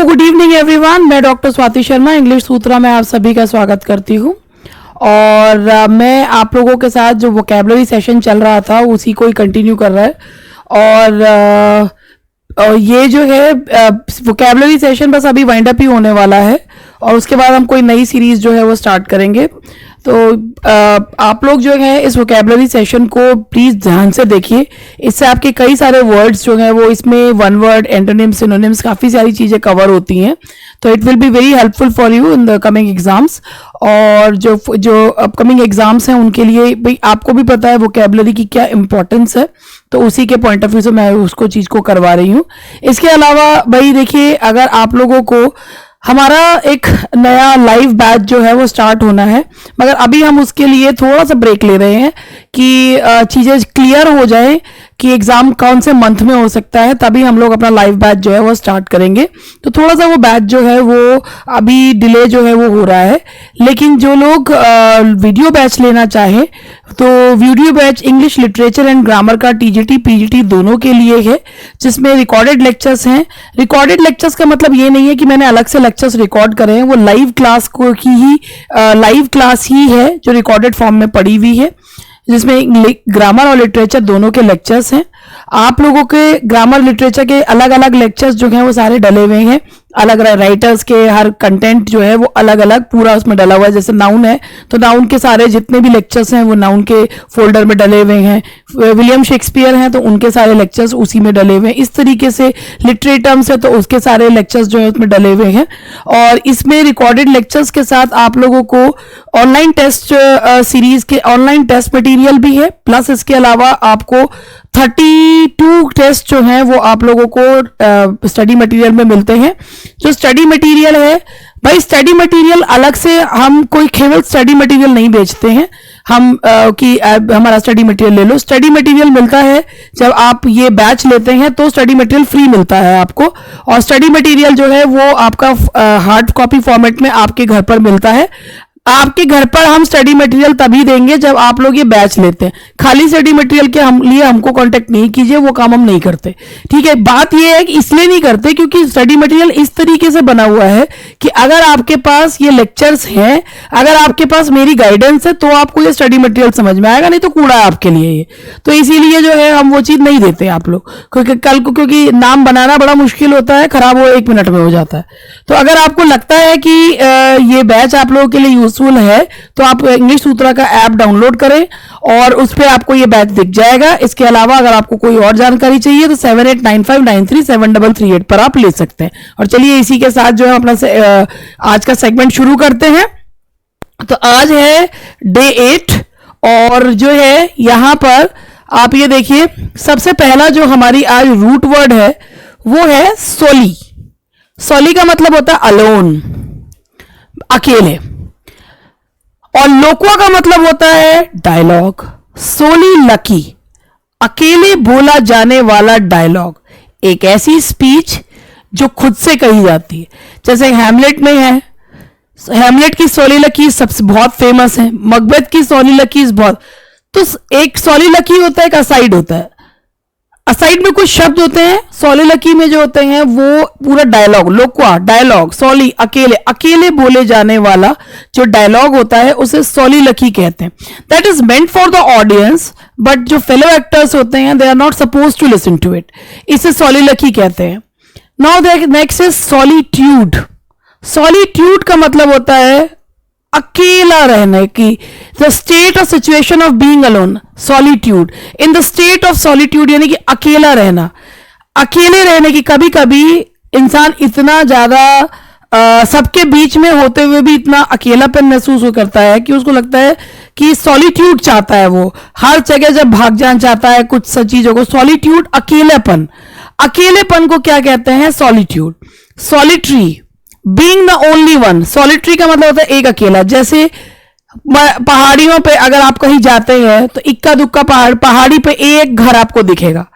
Good evening everyone. मैं doctor Swati Sharma English सूत्रा में आप सभी का स्वागत करती हूँ। और मैं आप लोगों के साथ जो वोकैबुलरी सेशन चल रहा था उसी को ही कंटिन्यू कर रहा है। और ये जो है वोकैबुलरी सेशन बस अभी वाइंड अप ही होने वाला है और उसके बाद हम कोई नई सीरीज जो है वो स्टार्ट करेंगे। तो आप लोग जो है इस वोकैबुलरी सेशन को प्लीज़ ध्यान से देखिए। इससे आपके कई सारे वर्ड्स जो हैं वो इसमें वन वर्ड, एंटोनिम्स, सिनोनिम्स, काफ़ी सारी चीज़ें कवर होती हैं। तो it will be very helpful for you in the coming exams. और जो अपकमिंग एग्जाम्स हैं उनके लिए भाई आपको भी पता है वोकैबुलरी की क्या इंपॉर्टेंस है, तो उसी के पॉइंट ऑफ व्यू से मैं उसको चीज़ को करवा रही हूँ। इसके अलावा भाई देखिए, अगर आप लोगों को हमारा एक नया लाइव बैच जो है वो स्टार्ट होना है, मगर अभी हम उसके लिए थोड़ा सा ब्रेक ले रहे हैं कि चीज़ें क्लियर हो जाए कि एग्ज़ाम कौन से मंथ में हो सकता है, तभी हम लोग अपना लाइव बैच जो है वो स्टार्ट करेंगे। तो थोड़ा सा वो बैच जो है वो अभी डिले जो है वो हो रहा है। लेकिन जो लोग वीडियो बैच लेना चाहें तो video batch English literature and grammar का टीजीटी पीजीटी दोनों के लिए है, जिसमें रिकॉर्डेड लेक्चर्स हैं। रिकॉर्डेड लेक्चर्स का मतलब ये नहीं है कि मैंने अलग से लेक्चर्स रिकॉर्ड करे हैं, वो लाइव क्लास को की ही लाइव क्लास ही है जो रिकॉर्डेड फॉर्म में पड़ी हुई है, जिसमें ग्रामर और लिटरेचर दोनों के लेक्चर्स हैं। आप लोगों के ग्रामर लिटरेचर के अलग अलग लेक्चर्स जो हैं वो सारे डले हुए हैं, अलग अलग राइटर्स के हर कंटेंट जो है वो अलग अलग पूरा उसमें डला हुआ है। जैसे नाउन है तो नाउन के सारे जितने भी लेक्चर्स हैं वो नाउन के फोल्डर में डले हुए हैं। विलियम शेक्सपियर हैं तो उनके सारे लेक्चर्स उसी में डले हुए हैं। इस तरीके से लिटरेरी टर्म्स है तो उसके सारे लेक्चर्स जो है उसमें डले हुए हैं। और इसमें रिकॉर्डेड लेक्चर्स के साथ आप लोगों को ऑनलाइन टेस्ट सीरीज के ऑनलाइन टेस्ट मटेरियल भी है, प्लस इसके अलावा आपको 32 टेस्ट जो हैं वो आप लोगों को स्टडी मटेरियल में मिलते हैं। जो स्टडी मटेरियल है भाई, स्टडी मटेरियल अलग से हम कोई केवल स्टडी मटेरियल नहीं बेचते हैं हम कि हमारा स्टडी मटेरियल ले लो। स्टडी मटेरियल मिलता है जब आप ये बैच लेते हैं तो स्टडी मटेरियल फ्री मिलता है आपको। और स्टडी मटेरियल जो है वो आपका हार्ड कॉपी फॉर्मेट में आपके घर पर मिलता है। आपके घर पर हम स्टडी मटेरियल तभी देंगे जब आप लोग ये बैच लेते हैं। खाली स्टडी मटेरियल के लिए हमको कांटेक्ट नहीं कीजिए, वो काम हम नहीं करते। ठीक है, बात ये है कि इसलिए नहीं करते क्योंकि स्टडी मटेरियल इस तरीके से बना हुआ है कि अगर आपके पास ये लेक्चर्स हैं, अगर आपके पास मेरी गाइडेंस है तो आपको ये स्टडी मटेरियल समझ में आएगा, नहीं तो कूड़ा है आपके लिए ये। तो इसीलिए जो है हम वो चीज़ नहीं देते आप लोग, क्योंकि कल को क्योंकि नाम बनाना बड़ा मुश्किल होता है, खराब वो 1 मिनट में हो जाता है। तो अगर आपको लगता है कि ये बैच आप लोगों के लिए यूजफुल है तो आप इंग्लिश सूत्रा का ऐप डाउनलोड करें और उस पर आपको ये बैच दिख जाएगा। इसके अलावा अगर आपको कोई और जानकारी चाहिए तो 7895937338 पर आप ले सकते हैं। और चलिए इसी के साथ जो है अपना आज का सेगमेंट शुरू करते हैं। तो आज है डे 8 और जो है यहां पर आप ये देखिए, सबसे पहला जो हमारी आज रूट वर्ड है वो है सोली। सोली का मतलब होता है अलोन, अकेले। और लोक्वा का मतलब होता है डायलॉग। सोली लकी, अकेले बोला जाने वाला डायलॉग, एक ऐसी स्पीच जो खुद से कही जाती है। जैसे हैमलेट में है, हैमलेट की सोली लकी सबसे बहुत फेमस है, मकबेथ की सोली लकी बहुत। तो एक सोली लकी होता है, एक असाइड होता है। असाइड में कुछ शब्द होते हैं, सोली लकी में जो होते हैं वो पूरा डायलॉग, लोक्वा डायलॉग, सोली अकेले, अकेले बोले जाने वाला जो डायलॉग होता है उसे सोली लकी कहते हैं। That is meant for the audience, but जो फेलो एक्टर्स होते हैं they are not suppose to listen to it, इसे सोली लकी कहते हैं। Now next is solitude. Solitude का मतलब होता है अकेला रहने की, द स्टेट और situation of being alone, solitude. In the state of solitude यानी कि अकेला रहना, अकेले रहने की। कभी कभी इंसान इतना ज्यादा सबके बीच में होते हुए भी इतना अकेलापन महसूस करता है कि उसको लगता है कि सॉलिट्यूड चाहता है, वो हर जगह जब भाग जाना चाहता है कुछ सब चीजों को। सॉलिट्यूड अकेलेपन, अकेलेपन को क्या कहते हैं? Solitude. Solitary, being the only one. Solitary का मतलब होता है एक अकेला। जैसे पहाड़ियों पे अगर आप कहीं जाते हैं तो इक्का दुक्का पहाड़ी पे एक घर आपको दिखेगा,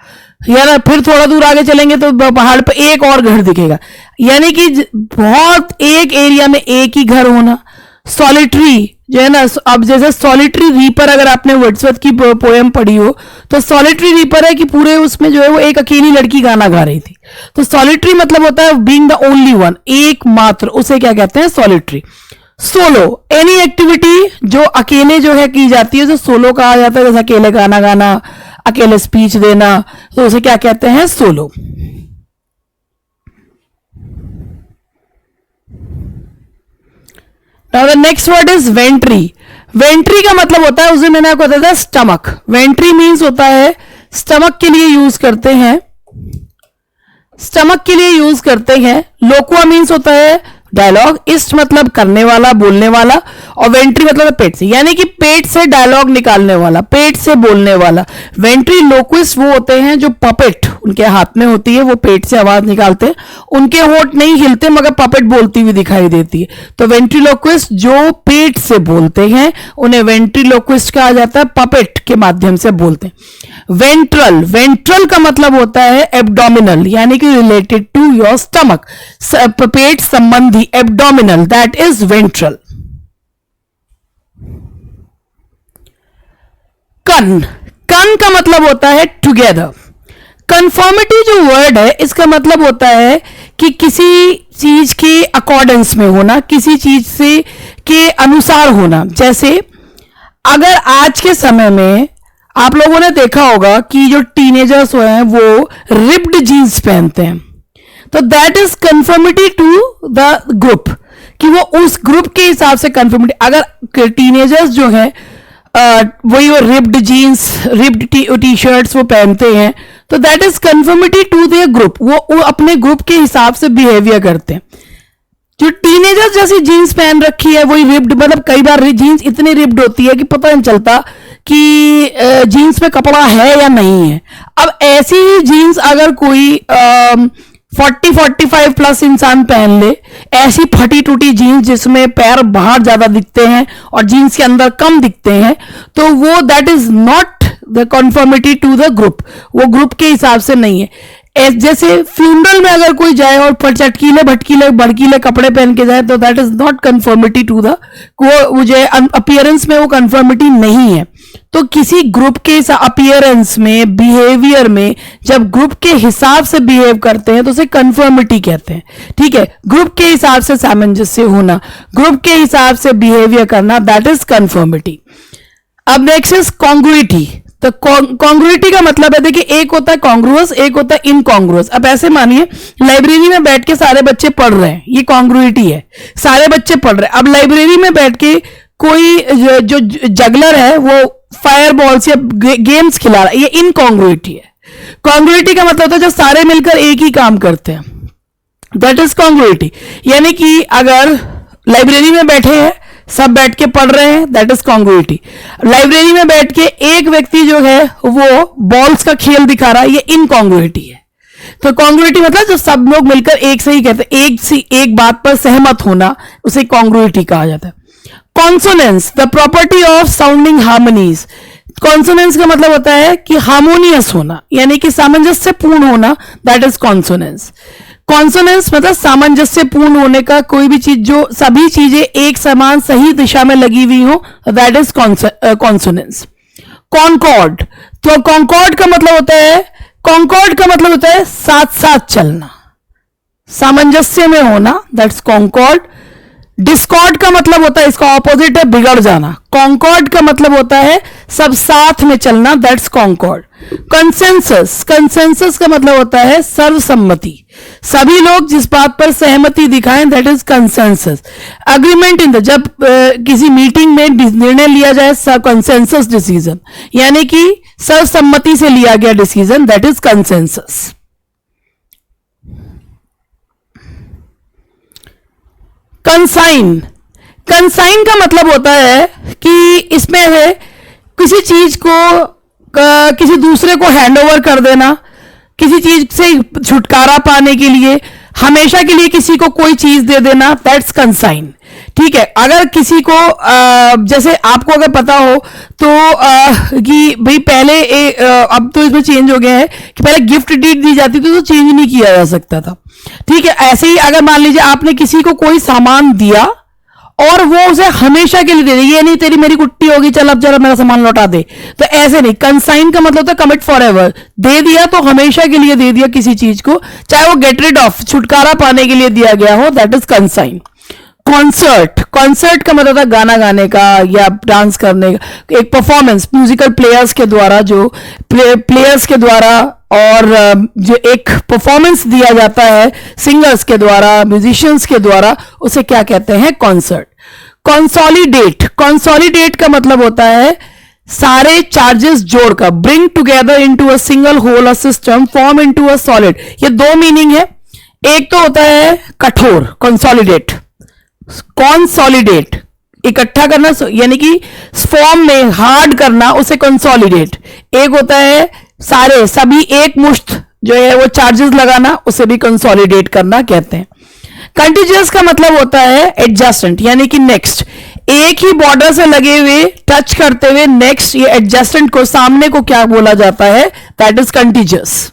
यानी फिर थोड़ा दूर आगे चलेंगे तो पहाड़ पे एक और घर दिखेगा, यानी कि बहुत एक एरिया में एक ही घर होना। सॉलिटरी जो है ना, अब जैसे सॉलिटरी रीपर, अगर आपने वर्ड्सवर्थ की पोएम पढ़ी हो तो सॉलिटरी रीपर है कि पूरे उसमें जो है वो एक अकेली लड़की गाना गा रही थी। तो सॉलिटरी मतलब होता है बीइंग द ओनली वन, एकमात्र, उसे क्या कहते हैं? सॉलिटरी। सोलो, एनी एक्टिविटी जो अकेले जो है की जाती है, जो सोलो कहा जाता है, जैसे अकेले गाना गाना, अकेले स्पीच देना, तो उसे क्या कहते हैं? Solo. Now the next word is वेंट्री। वेंट्री का मतलब होता है, उसे मैंने आपको बताया था, स्टमक। वेंट्री मीन्स होता है स्टमक के लिए यूज करते हैं, स्टमक के लिए यूज करते हैं। लोकुआ मीन्स होता है डायलॉग, इस्ट मतलब करने वाला, बोलने वाला, और वेंट्री मतलब पेट से, यानी कि पेट से डायलॉग निकालने वाला, पेट से बोलने वाला। वेंट्री लोक्विस्ट वो होते हैं जो पपेट उनके हाथ में होती है, वो पेट से आवाज निकालते हैं, उनके होंठ नहीं हिलते मगर पपेट बोलती हुई दिखाई देती है। तो वेंट्रीलोक्विस्ट जो पेट से बोलते हैं उन्हें वेंट्रीलोक्विस्ट कहा जाता है, पपेट के माध्यम से बोलते हैं। वेंट्रल, वेंट्रल का मतलब होता है एब्डोमिनल, यानी कि रिलेटेड टू योर स्टमक, पेट संबंधी, एब्डोमिनल, दैट इज वेंट्रल। कन, कन का मतलब होता है टुगेदर। कन्फर्मिटी जो वर्ड है इसका मतलब होता है कि किसी चीज के अकॉर्डेंस में होना, किसी चीज से के अनुसार होना। जैसे अगर आज के समय में आप लोगों ने देखा होगा कि जो टीनेजर्स हैं वो रिप्ड जीन्स पहनते हैं, तो that is conformity to the group, कि वो उस ग्रुप के हिसाब से कन्फर्मिटी। अगर टीनेजर्स जो हैं वही वो ripped jeans, ripped T shirts वो पहनते हैं, तो that is conformity to their group, वो अपने ग्रुप के हिसाब से बिहेवियर करते हैं। जो टीनेजर्स जैसी जीन्स पहन रखी है वही रिप्ड, मतलब कई बार जीन्स इतनी रिप्ड होती है कि पता नहीं चलता कि जीन्स में कपड़ा है या नहीं है। अब ऐसी ही जीन्स अगर कोई 40-45 प्लस इंसान पहन ले, ऐसी फटी टूटी जीन्स जिसमें पैर बाहर ज्यादा दिखते हैं और जीन्स के अंदर कम दिखते हैं, तो वो that is not the conformity to the group, वो ग्रुप के हिसाब से नहीं है। जैसे फ्यूनरल में अगर कोई जाए और चटकीले भटकीले भड़कीले कपड़े पहन के जाए, तो that is not conformity to the, वो मुझे अपीयरेंस में वो कन्फर्मिटी नहीं है। तो किसी ग्रुप के अपीयरेंस में, बिहेवियर में जब ग्रुप के हिसाब से बिहेव करते हैं तो उसे कन्फर्मिटी कहते हैं। ठीक है, ग्रुप के हिसाब से सामंजस्य होना, ग्रुप के हिसाब से बिहेवियर करना, दैट इज कन्फर्मिटी। अब नेक्स्ट इज कॉन्ग्रुइटी। तो कॉन्ग्रुइटी का मतलब है, देखिए एक होता है कॉन्ग्रुअस, एक होता है इनकॉन्ग्रुअस। अब ऐसे मानिए लाइब्रेरी में बैठ के सारे बच्चे पढ़ रहे हैं, ये कॉन्ग्रुइटी है, सारे बच्चे पढ़ रहे हैं। अब लाइब्रेरी में बैठ के कोई जो जगलर है वो फायर बॉल्स या गेम्स खिला रहा है, ये इनकॉन्ग्रुइटी है। कॉन्ग्रुइटी का मतलब होता है जब सारे मिलकर एक ही काम करते हैं, दैट इज कॉन्ग्रुइटी। यानी कि अगर लाइब्रेरी में बैठे हैं, सब बैठ के पढ़ रहे हैं, दैट इज कॉन्ग्रुइटी। लाइब्रेरी में बैठ के एक व्यक्ति जो है वो बॉल्स का खेल दिखा रहा है, ये इनकॉन्ग्रुइटी है। तो कॉन्ग्रुइटी मतलब जब सब लोग मिलकर एक से ही कहते हैं, एक बात पर सहमत होना, उसे कॉन्ग्रुइटी कहा जाता है। Consonance, the property of sounding harmonies. Consonance का मतलब होता है कि हार्मोनियस होना, यानी कि सामंजस्यपूर्ण होना, दैट इज कॉन्सोनेंस। कॉन्सोनेंस मतलब सामंजस्यपूर्ण होने का, कोई भी चीज जो सभी चीजें एक समान सही दिशा में लगी हुई हो, दैट इज कॉन्सोनेंस। कॉन्कॉर्ड, तो कॉन्कॉर्ड का मतलब होता है, कॉन्कॉर्ड का मतलब होता है साथ साथ चलना, सामंजस्य में होना, दैट्स कॉन्कॉर्ड। डिस्कॉर्ड का मतलब होता है, इसका ऑपोजिट है बिगड़ जाना। कॉन्कॉर्ड का मतलब होता है सब साथ में चलना, दैट्स कॉन्कॉर्ड। कंसेंसस, कंसेंसस का मतलब होता है सर्वसम्मति, सभी लोग जिस बात पर सहमति दिखाएं, that is consensus. Agreement in the, जब किसी मीटिंग में निर्णय लिया जाए, कंसेंसस डिसीजन, यानी कि सर्वसम्मति से लिया गया decision, that is consensus. Consign, consign का मतलब होता है कि इसमें है किसी चीज को किसी दूसरे को हैंड ओवर कर देना, किसी चीज से छुटकारा पाने के लिए, हमेशा के लिए किसी को कोई चीज दे देना, दैट्स कंसाइन। ठीक है, अगर किसी को जैसे आपको अगर पता हो तो कि भाई पहले अब तो इसमें चेंज हो गया है कि पहले गिफ्ट डीड दी जाती थी तो चेंज नहीं किया जा सकता था। ठीक है, ऐसे ही अगर मान लीजिए आपने किसी को कोई सामान दिया और वो उसे हमेशा के लिए दे दे, ये नहीं तेरी मेरी कुट्टी होगी चल अब जरा मेरा सामान लौटा दे, तो ऐसे नहीं। कंसाइन का मतलब होता है कमिट फॉर एवर, दे दिया तो हमेशा के लिए दे दिया किसी चीज को, चाहे वो गेट रिड ऑफ छुटकारा पाने के लिए दिया गया हो, that is consign. Concert, concert का मतलब है गाना गाने का या डांस करने का, एक परफॉर्मेंस म्यूजिकल प्लेयर्स के द्वारा, जो प्लेयर्स के द्वारा और जो एक परफॉर्मेंस दिया जाता है सिंगर्स के द्वारा, म्यूजिशियंस के द्वारा, उसे क्या कहते हैं? कॉन्सर्ट। कंसोलिडेट, कंसोलिडेट का मतलब होता है सारे चार्जेस जोड़कर, bring together into a single whole a system, form into a solid. ये दो मीनिंग है, एक तो होता है कठोर कंसोलिडेट, कॉन्सोलिडेट इकट्ठा करना यानी कि फॉर्म में हार्ड करना, उसे कंसोलिडेट। एक होता है सारे सभी एक मुश्त जो है वो चार्जेस लगाना, उसे भी कंसोलिडेट करना कहते हैं। कंटिजियस का मतलब होता है एडजस्टेंट यानी कि नेक्स्ट, एक ही बॉर्डर से लगे हुए टच करते हुए नेक्स्ट, ये एडजस्टेंट को सामने को क्या बोला जाता है? That is कंटिजियस।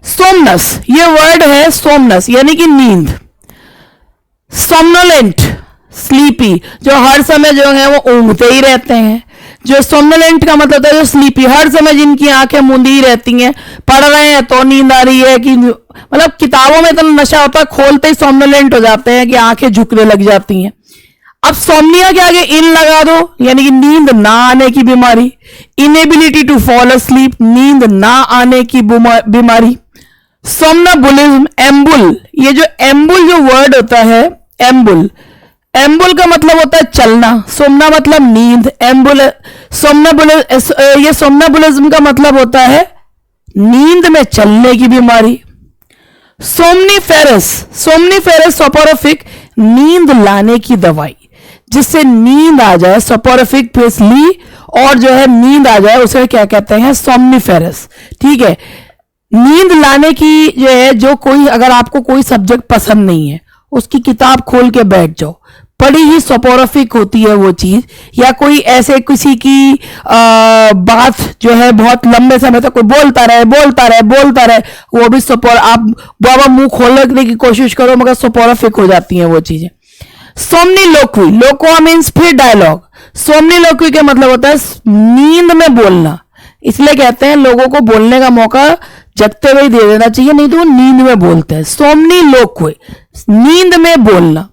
सोमनस, ये वर्ड है सोमनस यानी कि नींद। सोमनोलेंट, स्लीपी, जो हर समय जो है वो ऊँघते ही रहते हैं। जो सोमनोलेंट का मतलब होता है जो स्लीपी, हर समय जिनकी आंखें मूंदी ही रहती हैं, पढ़ रहे हैं तो नींद आ रही है, कि मतलब किताबों में तो नशा होता है, खोलते ही सोमनोलेंट हो जाते हैं कि आंखें झुकने लग जाती हैं। अब सोमनिया के आगे इन लगा दो यानी कि नींद ना आने की बीमारी। इनेबिलिटी टू फॉल अस्लीप, नींद ना आने की बीमारी। सोमनाबुलिज्म, एम्बुल, ये जो एम्बुल जो वर्ड होता है, एम्बुल, एम्बुल का मतलब होता है चलना, सोमना मतलब नींद, एम्बुल ये सोमनाबुलिज्म का मतलब होता है नींद में चलने की बीमारी। सोमनीफेरस, सोमनीफेरस सोपोरोफिक, नींद लाने की दवाई, जिससे नींद आ जाए, सोपोरोफिक प्लस ली और जो है नींद आ जाए, उसे क्या कहते हैं? सोमनीफेरस। ठीक है, नींद लाने की जो है, जो कोई अगर आपको कोई सब्जेक्ट पसंद नहीं है, उसकी किताब खोल के बैठ जाओ, बड़ी ही सोपोरोफिक होती है वो चीज। या कोई ऐसे किसी की बात जो है बहुत लंबे समय तक कोई बोलता रहे, वो भी आप बाबा मुंह खोलने की कोशिश करो मगर सोपोरोफिक हो जाती हैं वो चीजें। सोमनीलोक्वी, लोक्वा मीन्स फिर डायलॉग, सोमनीलोक्वी का मतलब होता है नींद में बोलना, इसलिए कहते हैं लोगों को बोलने का मौका जगते हुए दे देना चाहिए, नहीं तो वो नींद में बोलते हैं। सोमनीलोक्वी, नींद में बोलना।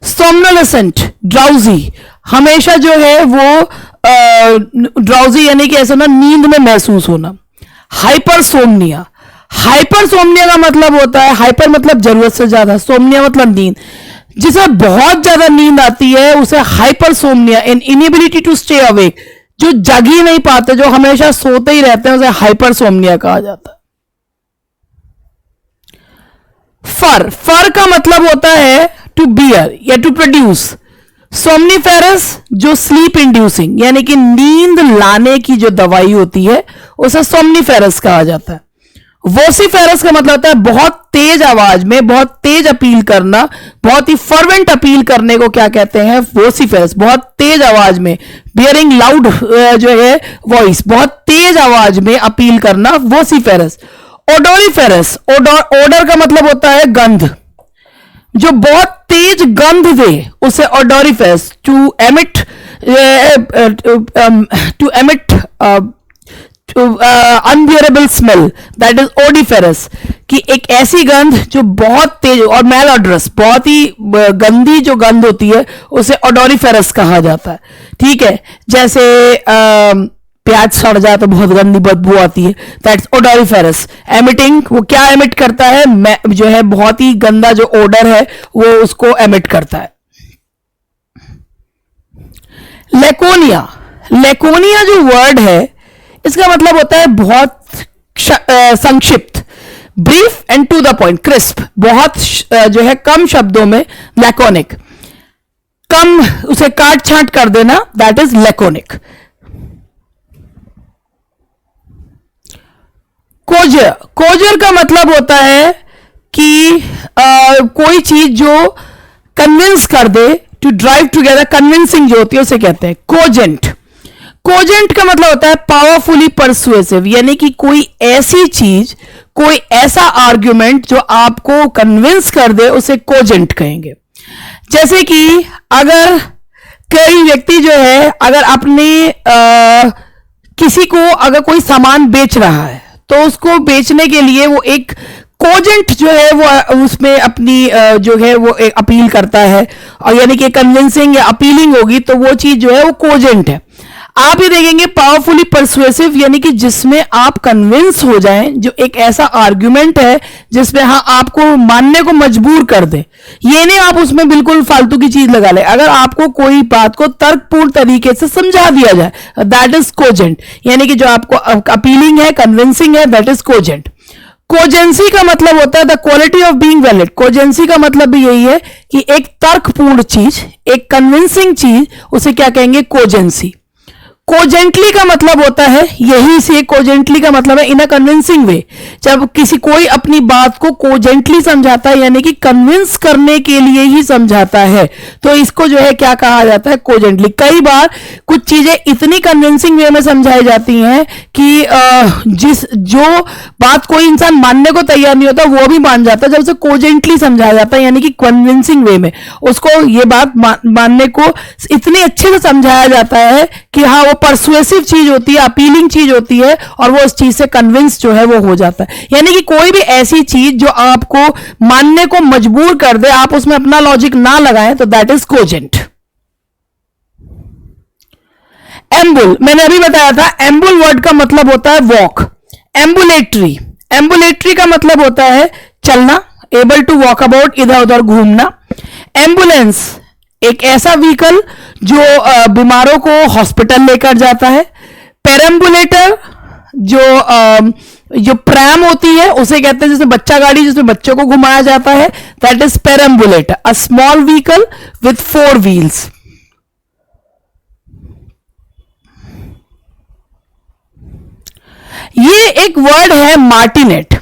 सोमनोलेसेंट, ड्राउजी, हमेशा जो है वो ड्राउजी यानी कि ऐसा ना नींद में महसूस होना। हाइपरसोमनिया, हाइपरसोमनिया का मतलब होता है, हाइपर मतलब जरूरत से ज्यादा, सोमनिया मतलब नींद, जिसे बहुत ज्यादा नींद आती है उसे hypersomnia, an inability to stay awake, जो जग ही नहीं पाते, जो हमेशा सोते ही रहते हैं, उसे हाइपरसोमनिया कहा जाता है। फर, फर का मतलब होता है टू बियर या टू प्रोड्यूस। सोमनीफेरस जो स्लीप इंड्यूसिंग यानी कि नींद लाने की जो दवाई होती है उसे सोमनीफेरस कहा जाता है। वोसिफेरस का मतलब होता है बहुत तेज आवाज में बहुत तेज अपील करना, बहुत ही फर्वेंट अपील करने को क्या कहते हैं? वोसिफेरस, बहुत तेज आवाज में, बियरिंग लाउड जो है वॉइस, बहुत तेज आवाज में अपील करना, वोसिफेरस। ओडोरिफेरस, ओडर का मतलब होता है गंध, जो बहुत तेज गंध दे उसे odoriferous, to emit unbearable smell, that is odiferous, कि एक ऐसी गंध जो बहुत तेज, और मेलऑडरस, बहुत ही गंदी जो गंध होती है उसे ओडोरिफेरस कहा जाता है। ठीक है, जैसे प्याज सड़ जाए तो बहुत गंदी बदबू आती है, दैट्स ओडोरिफेरस। एमिटिंग, वो क्या एमिट करता है? जो है बहुत ही गंदा जो ओडर है वो उसको एमिट करता है। लेकोनिया, लेकोनिया जो वर्ड है इसका मतलब होता है बहुत संक्षिप्त, brief and to the point, crisp, बहुत जो है कम शब्दों में, लैकोनिक, कम उसे काट छांट कर देना, that is laconic. Coser, Coser का मतलब होता है कि कोई चीज जो कन्विंस कर दे, टू ड्राइव टुगेदर, कन्विंसिंग जो होती है उसे कहते हैं कोजेंट। कोजेंट का मतलब होता है पावरफुली परसुएसिव, यानी कि कोई ऐसी चीज, कोई ऐसा आर्ग्यूमेंट जो आपको कन्विंस कर दे, उसे कोजेंट कहेंगे। जैसे कि अगर कोई व्यक्ति जो है, अगर अपने किसी को अगर कोई सामान बेच रहा है, तो उसको बेचने के लिए वो एक कोजेंट जो है वो उसमें अपनी जो है वो एक अपील करता है, और यानी कि कन्विंसिंग या अपीलिंग होगी, तो वो चीज जो है वो कोजेंट है। आप ये देखेंगे पावरफुली परसुएसिव, यानी कि जिसमें आप कन्विंस हो जाएं, जो एक ऐसा आर्ग्यूमेंट है जिसमें हाँ आपको मानने को मजबूर कर दे। ये नहीं आप उसमें बिल्कुल फालतू की चीज लगा ले, अगर आपको कोई बात को तर्कपूर्ण तरीके से समझा दिया जाए, दैट इज कोजेंट, यानी कि जो आपको अपीलिंग है, कन्विंसिंग है, दैट इज कोजेंट। कोजेंसी का मतलब होता है the quality of being valid. Cogency का मतलब भी यही है कि एक तर्कपूर्ण चीज, एक कन्विंसिंग चीज, उसे क्या कहेंगे? कोजेंसी। कोजेंटली का मतलब होता है, यही से कोजेंटली का मतलब है इन अ कन्विंसिंग वे। जब किसी कोई अपनी बात को कोजेंटली समझाता है, यानी कि कन्विंस करने के लिए ही समझाता है, तो इसको जो है क्या कहा जाता है? कोजेंटली। कई बार कुछ चीजें इतनी कन्विंसिंग वे में समझाई जाती हैं कि जो बात कोई इंसान मानने को तैयार नहीं होता वो भी मान जाता है, जब उसे कोजेंटली समझाया जाता है, यानी कि कन्विंसिंग वे में उसको ये बात मानने को इतने अच्छे से समझाया जाता है कि हाँ वो परसुएसिव चीज होती है, अपीलिंग चीज होती है, और वो उस चीज से कन्विंस जो है वो हो जाता है। यानी कि कोई भी ऐसी चीज जो आपको मानने को मजबूर कर दे, आप उसमें अपना लॉजिक ना लगाएं, तो दैट इज कोजेंट। एम्बुल, मैंने अभी बताया था, एम्बुल वर्ड का मतलब होता है वॉक। एम्बुलेटरी, एम्बुलेटरी का मतलब होता है चलना, एबल टू वॉक अबाउट, इधर उधर घूमना। एम्बुलेंस, एक ऐसा व्हीकल जो बीमारों को हॉस्पिटल लेकर जाता है। पेरम्बुलेटर, जो प्रैम होती है उसे कहते हैं, जिसमें बच्चा गाड़ी, जिसमें बच्चों को घुमाया जाता है, that is perambulator, a small vehicle with 4 wheels. ये एक वर्ड है मार्टिनेट।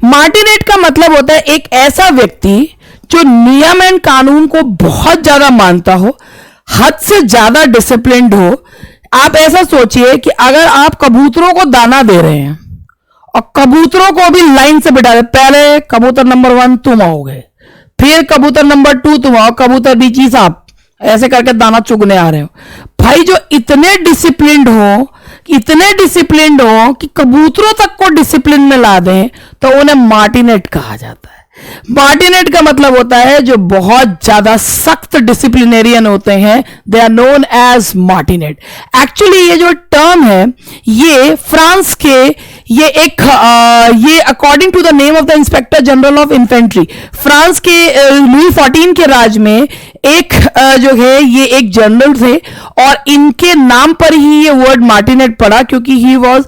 मार्टिनेट का मतलब होता है एक ऐसा व्यक्ति जो नियम एंड कानून को बहुत ज्यादा मानता हो, हद से ज्यादा डिसिप्लिन्ड हो। आप ऐसा सोचिए कि अगर आप कबूतरों को दाना दे रहे हैं और कबूतरों को भी लाइन से बिठा रहे, पहले कबूतर नंबर 1 तुम आओगे, फिर कबूतर नंबर 2 तुम आओ, कबूतर बीची साहब, ऐसे करके दाना चुगने आ रहे हो। भाई जो इतने डिसिप्लिन्ड हो कि कबूतरों तक को डिसिप्लिन में ला दें, तो उन्हें मार्टिनेट कहा जाता है। मार्टिनेट का मतलब होता है जो बहुत ज्यादा सख्त डिसिप्लिनेरियन होते हैं, they are known as martinet. Actually ये जो टर्म है, ये फ्रांस के ये according to the name of the inspector general of infantry, France के लुई 14 के राज में एक जो है ये एक जनरल थे, और इनके नाम पर ही ये वर्ड मार्टिनेट पड़ा, क्योंकि ही वॉज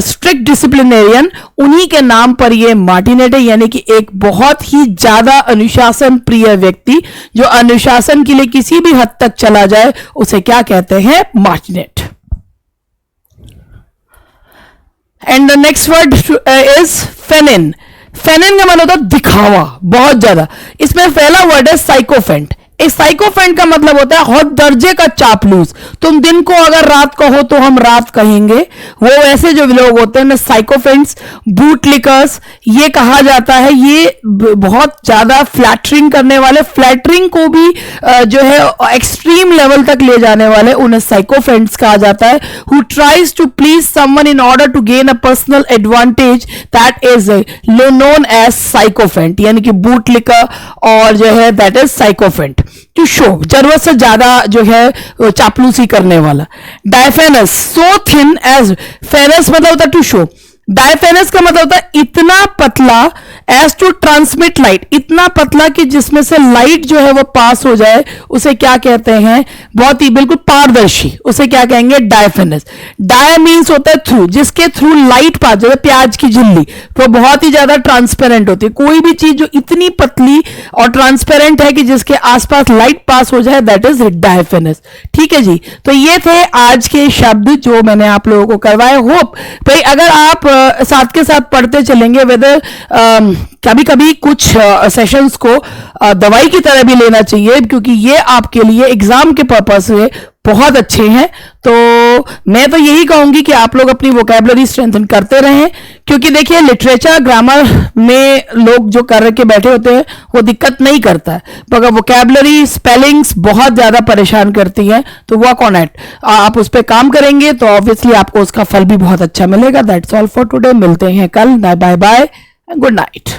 स्ट्रिक्ट डिसिप्लिनेरियन। उन्हीं के नाम पर ये मार्टिनेट है, यानी कि एक बहुत ही ज्यादा अनुशासन प्रिय व्यक्ति, जो अनुशासन के लिए किसी भी हद तक चला जाए, उसे क्या कहते हैं? Martinet. And the next word is fenian. Fenian का मतलब होता है दिखावा, बहुत ज्यादा। इसमें पहला वर्ड है साइकोफेंट। एक साइकोफेंट का मतलब होता है हद दर्जे का चापलूस। तुम दिन को अगर रात कहो तो हम रात कहेंगे, वो ऐसे जो लोग होते हैं ना साइकोफेंट्स, बूटलिकर्स, ये कहा जाता है। ये बहुत ज्यादा फ्लैटरिंग करने वाले, फ्लैटरिंग को भी जो है एक्सट्रीम लेवल तक ले जाने वाले, उन्हें साइकोफेंट्स कहा जाता है। Who tries to please someone in order to gain a personal advantage, that is known as sycophant, यानी कि बूटलिकर और जो है that is sycophant. To show, जरूरत से ज्यादा जो है चापलूसी करने वाला। डायफेनस, सो थिन एज, फेनस मतलब होता है टू शो। डायफेनस का मतलब होता है इतना पतला एज टू ट्रांसमिट लाइट, इतना पतला कि जिसमें से लाइट जो है वो पास हो जाए, उसे क्या कहते हैं? बहुत ही बिल्कुल पारदर्शी, उसे क्या कहेंगे? डायफेनस। डाय मीन्स होता है थ्रू, जिसके थ्रू लाइट पास, जैसे प्याज की झिल्ली, तो बहुत ही ज्यादा ट्रांसपेरेंट होती है। कोई भी चीज जो इतनी पतली और ट्रांसपेरेंट है कि जिसके आसपास लाइट पास हो जाए, दैट इज डायफेनस। ठीक है जी, तो ये थे आज के शब्द जो मैंने आप लोगों को करवाए। होप भाई अगर आप साथ के साथ पढ़ते चलेंगे, वेदर कभी कभी कुछ सेशंस को दवाई की तरह भी लेना चाहिए, क्योंकि ये आपके लिए एग्जाम के पर्पस से बहुत अच्छे हैं। तो मैं तो यही कहूंगी कि आप लोग अपनी वोकेबलरी स्ट्रेंथन करते रहें, क्योंकि देखिए लिटरेचर ग्रामर में लोग जो कर के बैठे होते हैं वो दिक्कत नहीं करता है, मगर वोकेबलरी स्पेलिंग्स बहुत ज़्यादा परेशान करती हैं। तो वर्क ऑन इट, आप उस पर काम करेंगे तो ऑब्वियसली आपको उसका फल भी बहुत अच्छा मिलेगा। दैट्स ऑल फॉर टुडे, मिलते हैं कल। Bye bye, good night.